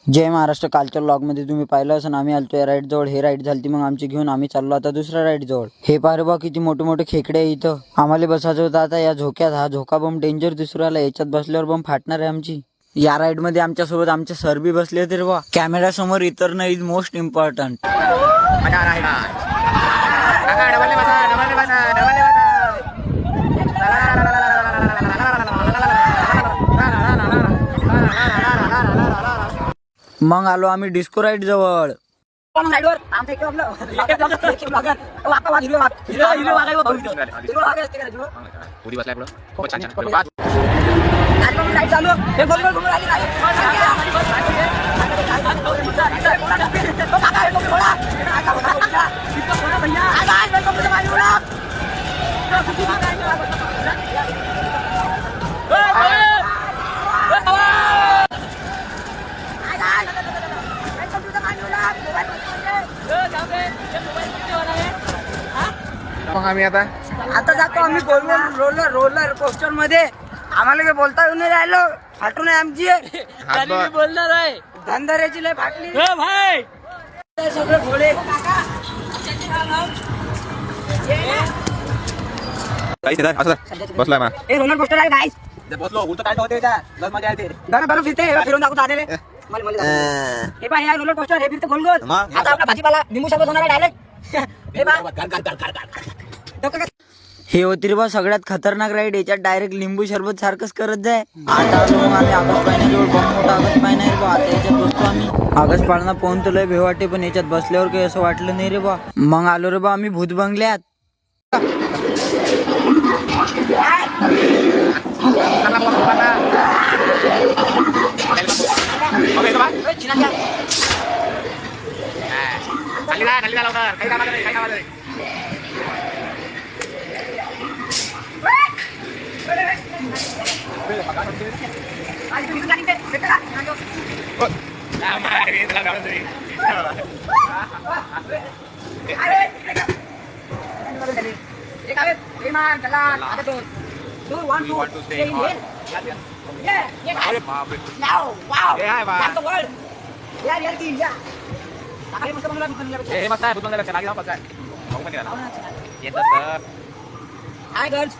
जय महाराष्ट्र. कालच्या व्लॉगमध्ये तुम्ही पाहिलं असं आम्ही आलतो या राईड जवळ. हे राईड झालती मग आमची घेऊन आम्ही चाललो आता दुसऱ्या राईड जवळ. हे पारे बा किती मोठे मोठे खेकडे आहे इथं. आम्हाला बसायचं होतं आता या झोक्यात. हा झोका बम डेंजर दिसू राहिला. याच्यात बसल्यावर बम फाटणार आहे आमची. या राईड मध्ये आमच्या सोबत आमचे सर बी बसले होते रे बा. कॅमेरा समोर इतर नाही इज मोस्ट इम्पॉर्टंट. मग आलो आम्ही डिस्को राईड जवळ. मग आम्ही आता जातो आम्ही रोलर रोलर कोस्टर मध्ये. आम्हाला काही बोलता येऊन नाही राहिलो. फाटून आहे आमची. बोलणार आहे धंदाऱ्याची लय फाटली भाई. सगळे घोडे बसलाय हे रोलर कोस्टर आहे गाईस. बसलो उलट काय होते मजा येते. बरं फिरते फिरून दाखवतो आलेले. हे पहा हे रोलर कोस्टर हे फिरते गोल गोल. आता आपला भाजीपाला निंबू सरबत होणार आहे डायरेक्ट. हे होती रे बा सगळ्यात खतरनाक राईड. याच्यात डायरेक्ट लिंबू सरबत सारखंच करत जाय. आता आलो मग आम्ही आगस्ट पाळण्याजवळ. बम मोठा आगस्ट पाळणा रे बा. आता याच्यात बसतो आम्ही. आगस्ट पाळणा पाहून तर लय भेव वाटते पण याच्यात बसल्यावर काही असं वाटलं नाही रे बा. मग आलो रे बा आम्ही भूत बंगल्यात. Hi girls.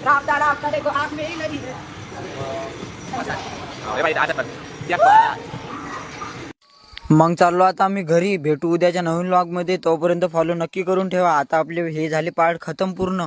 राफ्ता देखो आँख में ही लगी है. मग चाललो आता आम्ही घरी. भेटू उद्याच्या नवीन व्लॉग मध्ये. तोपर्यंत फॉलो नक्की करून ठेवा. आता आपले हे झाले पार्ट खतम पूर्ण.